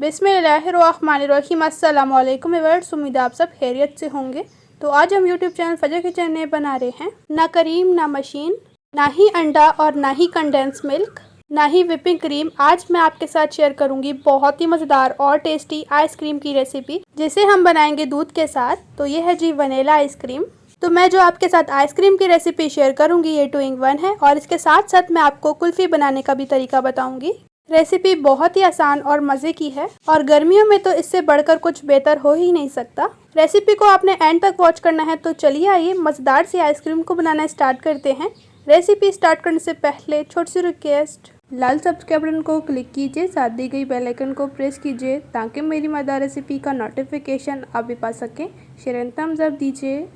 बिस्मिल्लाहिर्रहमानिर्रहीम। अस्सलाम वालेकुम व्यूअर्स, उम्मीद है आप सब खैरियत से होंगे। तो आज हम यूट्यूब चैनल फजर किचन में बना रहे हैं ना क्रीम ना मशीन, ना ही अंडा और ना ही कंडेंस मिल्क, ना ही व्हिपिंग क्रीम। आज मैं आपके साथ शेयर करूंगी बहुत ही मज़ेदार और टेस्टी आइसक्रीम की रेसिपी, जिसे हम बनाएंगे दूध के साथ। तो ये है जी वनीला आइसक्रीम। तो मैं जो आपके साथ आइसक्रीम की रेसिपी शेयर करूंगी ये 2 in 1 है, और इसके साथ साथ मैं आपको कुल्फ़ी बनाने का भी तरीका बताऊंगी। रेसिपी बहुत ही आसान और मज़े की है, और गर्मियों में तो इससे बढ़कर कुछ बेहतर हो ही नहीं सकता। रेसिपी को आपने एंड तक वॉच करना है। तो चलिए आइए मज़ेदार सी आइसक्रीम को बनाना स्टार्ट करते हैं। रेसिपी स्टार्ट करने से पहले छोटी सी रिक्वेस्ट, लाल सब्सक्राइब बटन को क्लिक कीजिए, साथ दी गई बेल आइकन को प्रेस कीजिए ताकि मेरी मज़ेदार रेसिपी का नोटिफिकेशन आप भी पा सकें। शेयर एंड थम्स अप दीजिए।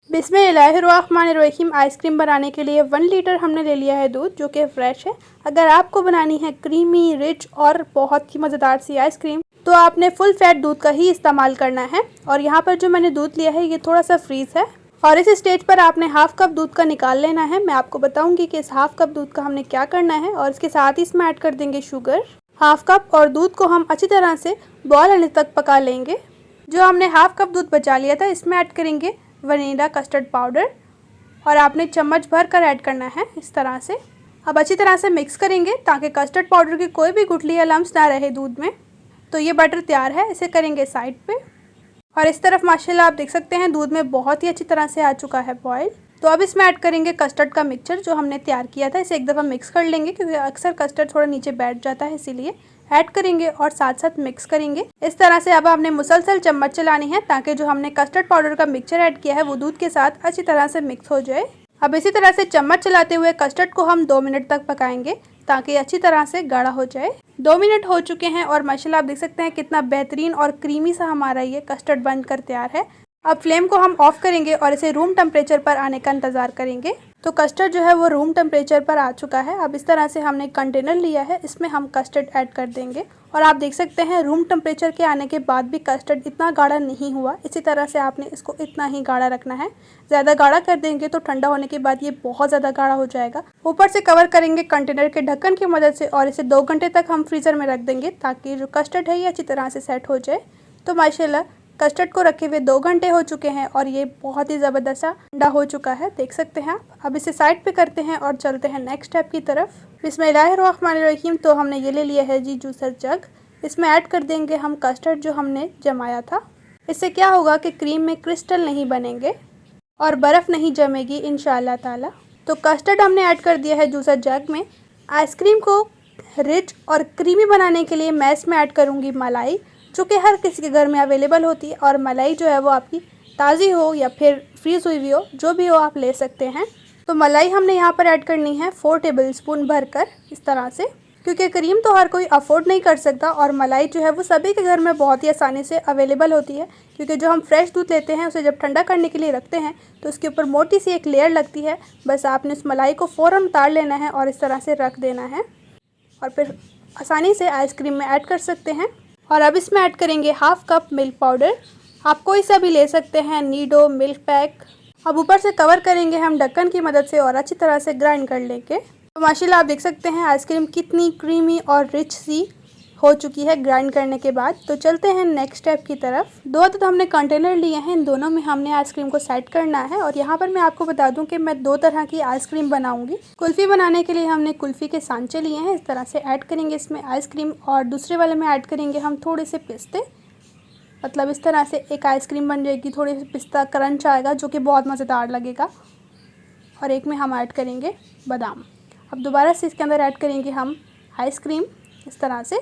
बिस्मिल्लाहिर्रहमानिर्रहीम। आइसक्रीम बनाने के लिए 1 लीटर हमने ले लिया है दूध, जो कि फ्रेश है। अगर आपको बनानी है क्रीमी, रिच और बहुत ही मज़ेदार सी आइसक्रीम, तो आपने फुल फैट दूध का ही इस्तेमाल करना है। और यहाँ पर जो मैंने दूध लिया है ये थोड़ा सा फ्रीज़ है, और इस स्टेज पर आपने हाफ़ कप दूध का निकाल लेना है। मैं आपको बताऊंगी कि इस हाफ़ कप दूध का हमने क्या करना है, और इसके साथ ही इसमें ऐड कर देंगे शुगर 1/2 कप, और दूध को हम अच्छी तरह से बॉयल आने तक पका लेंगे। जो हमने हाफ़ कप दूध बचा लिया था, इसमें ऐड करेंगे वनीला कस्टर्ड पाउडर, और आपने चम्मच भर कर ऐड करना है इस तरह से। अब अच्छी तरह से मिक्स करेंगे ताकि कस्टर्ड पाउडर की कोई भी गुठली या लम्स ना रहे दूध में। तो ये बटर तैयार है, इसे करेंगे साइड पे। और इस तरफ माशाल्लाह आप देख सकते हैं दूध में बहुत ही अच्छी तरह से आ चुका है बॉयल। तो अब इसमें ऐड करेंगे कस्टर्ड का मिक्सचर जो हमने तैयार किया था। इसे एक दफ़ा मिक्स कर लेंगे, क्योंकि अक्सर कस्टर्ड थोड़ा नीचे बैठ जाता है, इसीलिए ऐड करेंगे और साथ साथ मिक्स करेंगे इस तरह से। अब हमने मुसलसल चम्मच चलानी है ताकि जो हमने कस्टर्ड पाउडर का मिक्सचर ऐड किया है वो दूध के साथ अच्छी तरह से मिक्स हो जाए। अब इसी तरह से चम्मच चलाते हुए कस्टर्ड को हम 2 मिनट तक पकाएंगे ताकि अच्छी तरह से गाढ़ा हो जाए। 2 मिनट हो चुके हैं, और माशाल्लाह आप देख सकते हैं कितना बेहतरीन और क्रीमी सा हमारा ये कस्टर्ड बनकर तैयार है। अब फ्लेम को हम ऑफ करेंगे और इसे रूम टेम्परेचर पर आने का इंतज़ार करेंगे। तो कस्टर्ड जो है वो रूम टेम्परेचर पर आ चुका है। अब इस तरह से हमने कंटेनर लिया है, इसमें हम कस्टर्ड ऐड कर देंगे, और आप देख सकते हैं रूम टेम्परेचर के आने के बाद भी कस्टर्ड इतना गाढ़ा नहीं हुआ। इसी तरह से आपने इसको इतना ही गाढ़ा रखना है। ज़्यादा गाढ़ा कर देंगे तो ठंडा होने के बाद ये बहुत ज़्यादा गाढ़ा हो जाएगा। ऊपर से कवर करेंगे कंटेनर के ढक्कन की मदद से, और इसे 2 घंटे तक हम फ्रीज़र में रख देंगे ताकि जो कस्टर्ड है ये अच्छी तरह से सेट हो जाए। तो माशाल्लाह कस्टर्ड को रखे हुए 2 घंटे हो चुके हैं, और ये बहुत ही ज़बरदस्त सा ठंडा हो चुका है, देख सकते हैं आप। अब इसे साइड पे करते हैं और चलते हैं नेक्स्ट स्टेप की तरफ। बिस्मिल्लाहिर्रहमानिर्रहीम। तो हमने ये ले लिया है जी जूसर जग। इसमें ऐड कर देंगे हम कस्टर्ड जो हमने जमाया था। इससे क्या होगा कि क्रीम में क्रिस्टल नहीं बनेंगे और बर्फ़ नहीं जमेगी इंशाअल्लाह ताला। तो कस्टर्ड हमने ऐड कर दिया है जूसर जग में। आइसक्रीम को रिच और क्रीमी बनाने के लिए मैं इसमें ऐड करूँगी मलाई, जो कि हर किसी के घर में अवेलेबल होती है। और मलाई जो है वो आपकी ताज़ी हो या फिर फ्रीज़ हुई हो, जो भी हो आप ले सकते हैं। तो मलाई हमने यहाँ पर ऐड करनी है 4 टेबलस्पून भरकर इस तरह से, क्योंकि क्रीम तो हर कोई अफोर्ड नहीं कर सकता, और मलाई जो है वो सभी के घर में बहुत ही आसानी से अवेलेबल होती है। क्योंकि जो हम फ्रेश दूध लेते हैं उसे जब ठंडा करने के लिए रखते हैं तो उसके ऊपर मोटी सी एक लेयर लगती है। बस आपने उस मलाई को फ़ौरन उतार लेना है और इस तरह से रख देना है, और फिर आसानी से आइसक्रीम में ऐड कर सकते हैं। और अब इसमें ऐड करेंगे 1/2 कप मिल्क पाउडर। आप कोई सा भी ले सकते हैं, नीडो, मिल्क पैक। अब ऊपर से कवर करेंगे हम ढक्कन की मदद से, और अच्छी तरह से ग्राइंड कर लेंगे। तो माशाल्लाह आप देख सकते हैं आइसक्रीम कितनी क्रीमी और रिच सी हो चुकी है ग्राइंड करने के बाद। तो चलते हैं नेक्स्ट स्टेप की तरफ। 2 अदद हमने कंटेनर लिए हैं, इन दोनों में हमने आइसक्रीम को सेट करना है। और यहाँ पर मैं आपको बता दूं कि मैं 2 तरह की आइसक्रीम बनाऊंगी। कुल्फ़ी बनाने के लिए हमने कुल्फ़ी के सांचे लिए हैं, इस तरह से ऐड करेंगे इसमें आइसक्रीम, और दूसरे वाले में ऐड करेंगे हम थोड़े से पिस्ते। मतलब इस तरह से एक आइसक्रीम बन जाएगी, थोड़ी सी पिस्ता क्रंच आएगा जो कि बहुत मज़ेदार लगेगा। और एक में हम ऐड करेंगे बादाम। अब दोबारा से इसके अंदर ऐड करेंगे हम आइसक्रीम इस तरह से।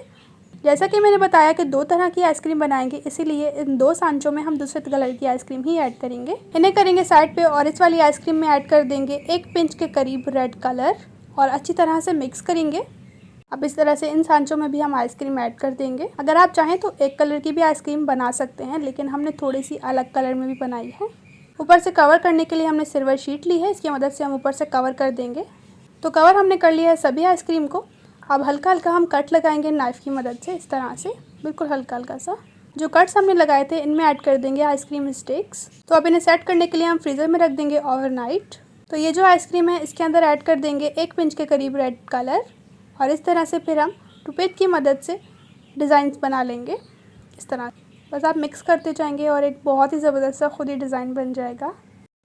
जैसा कि मैंने बताया कि 2 तरह की आइसक्रीम बनाएंगे, इसीलिए इन 2 सांचों में हम दूसरे कलर की आइसक्रीम ही ऐड करेंगे। इन्हें करेंगे साइड पे, और इस वाली आइसक्रीम में ऐड कर देंगे 1 पिंच के करीब रेड कलर, और अच्छी तरह से मिक्स करेंगे। अब इस तरह से इन सांचों में भी हम आइसक्रीम ऐड कर देंगे। अगर आप चाहें तो एक कलर की भी आइसक्रीम बना सकते हैं, लेकिन हमने थोड़ी सी अलग कलर में भी बनाई है। ऊपर से कवर करने के लिए हमने सिल्वर शीट ली है, इसकी मदद से हम ऊपर से कवर कर देंगे। तो कवर हमने कर लिया है सभी आइसक्रीम को। अब हल्का हल्का हम कट लगाएंगे नाइफ़ की मदद से, इस तरह से बिल्कुल हल्का हल्का सा। जो कट्स हमने लगाए थे इनमें ऐड कर देंगे आइसक्रीम स्टिक्स। तो अब इन्हें सेट करने के लिए हम फ्रीज़र में रख देंगे ओवरनाइट। तो ये जो आइसक्रीम है इसके अंदर ऐड कर देंगे 1 पिंच के करीब रेड कलर, और इस तरह से फिर हम टूथपिक की मदद से डिज़ाइंस बना लेंगे इस तरह। बस आप मिक्स करते जाएंगे और एक बहुत ही ज़बरदस्त सा खुद ही डिज़ाइन बन जाएगा।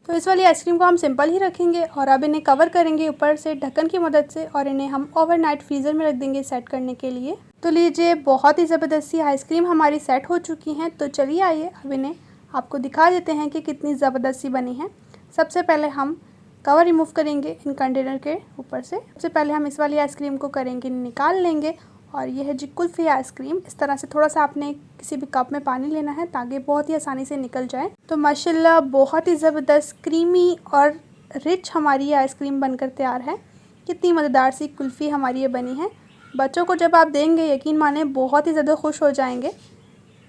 तो इस वाली आइसक्रीम को हम सिंपल ही रखेंगे और अब इन्हें कवर करेंगे ऊपर से ढक्कन की मदद से और इन्हें हम ओवरनाइट फ्रीज़र में रख देंगे सेट करने के लिए। तो लीजिए, बहुत ही ज़बरदस्त सी आइसक्रीम हमारी सेट हो चुकी हैं। तो चलिए आइए अब इन्हें आपको दिखा देते हैं कि कितनी ज़बरदस्त सी बनी है। सबसे पहले हम कवर रिमूव करेंगे इन कंटेनर के ऊपर से। सबसे पहले हम इस वाली आइसक्रीम को करेंगे निकाल लेंगे और यह है जी कुल्फ़ी आइसक्रीम। इस तरह से थोड़ा सा आपने किसी भी कप में पानी लेना है ताकि बहुत ही आसानी से निकल जाए। तो माशाल्लाह बहुत ही ज़बरदस्त क्रीमी और रिच हमारी ये आइसक्रीम बनकर तैयार है। कितनी मज़ेदार सी कुल्फ़ी हमारी ये बनी है। बच्चों को जब आप देंगे यकीन माने बहुत ही ज़्यादा खुश हो जाएंगे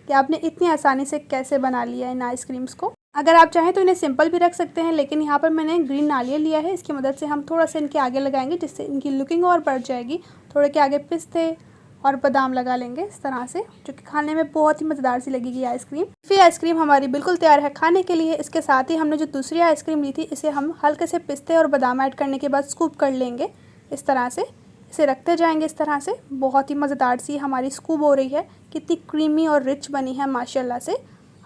कि आपने इतनी आसानी से कैसे बना लिया इन आइसक्रीम्स को। अगर आप चाहें तो इन्हें सिंपल भी रख सकते हैं, लेकिन यहाँ पर मैंने ग्रीन नारियल लिया है। इसकी मदद से हम थोड़ा सा इनके आगे लगाएंगे जिससे इनकी लुकिंग और बढ़ जाएगी। थोड़े के आगे पिस्ते और बादाम लगा लेंगे इस तरह से, जो कि खाने में बहुत ही मज़ेदार सी लगेगी आइसक्रीम। फिर आइसक्रीम हमारी बिल्कुल तैयार है खाने के लिए। इसके साथ ही हमने जो दूसरी आइसक्रीम ली थी इसे हम हल्के से पिस्ते और बादाम ऐड करने के बाद स्कूप कर लेंगे इस तरह से। इसे रखते जाएंगे इस तरह से। बहुत ही मज़ेदार सी हमारी स्कूप हो रही है। कितनी क्रीमी और रिच बनी है माशाल्लाह से।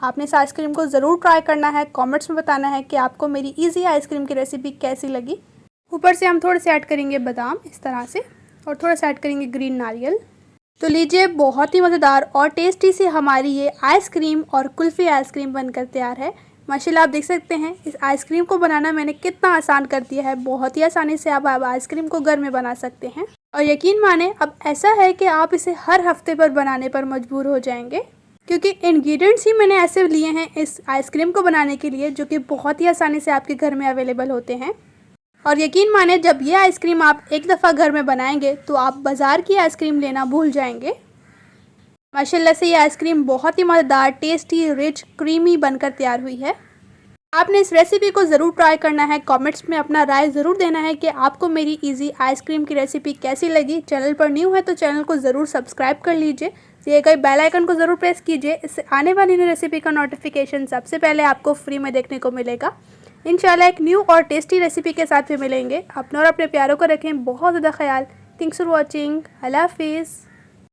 आपने इस आइसक्रीम को ज़रूर ट्राई करना है। कमेंट्स में बताना है कि आपको मेरी इजी आइसक्रीम की रेसिपी कैसी लगी। ऊपर से हम थोड़े से ऐड करेंगे बादाम इस तरह से और थोड़ा सा ऐड करेंगे ग्रीन नारियल। तो लीजिए, बहुत ही मज़ेदार और टेस्टी सी हमारी ये आइसक्रीम और कुल्फ़ी आइसक्रीम बनकर तैयार है। माशाल्लाह आप देख सकते हैं इस आइसक्रीम को बनाना मैंने कितना आसान कर दिया है। बहुत ही आसानी से आप आइसक्रीम को घर में बना सकते हैं और यकीन माने अब ऐसा है कि आप इसे हर हफ्ते पर बनाने पर मजबूर हो जाएंगे, क्योंकि इंग्रेडिएंट्स ही मैंने ऐसे लिए हैं इस आइसक्रीम को बनाने के लिए जो कि बहुत ही आसानी से आपके घर में अवेलेबल होते हैं। और यकीन माने जब ये आइसक्रीम आप एक दफ़ा घर में बनाएंगे तो आप बाज़ार की आइसक्रीम लेना भूल जाएंगे। माशाल्लाह से ये आइसक्रीम बहुत ही मज़ेदार, टेस्टी, रिच, क्रीमी बनकर तैयार हुई है। आपने इस रेसिपी को ज़रूर ट्राई करना है। कमेंट्स में अपना राय ज़रूर देना है कि आपको मेरी इजी आइसक्रीम की रेसिपी कैसी लगी। चैनल पर न्यू है तो चैनल को ज़रूर सब्सक्राइब कर लीजिए। दिए गए बेल आइकन को ज़रूर प्रेस कीजिए। इससे आने वाली नई रेसिपी का नोटिफिकेशन सबसे पहले आपको फ्री में देखने को मिलेगा। इंशाल्लाह एक न्यू और टेस्टी रेसिपी के साथ भी मिलेंगे। अपने और अपने प्यारों को रखें बहुत ज़्यादा ख्याल। Thanks for watching. अल्लाह हाफिज़।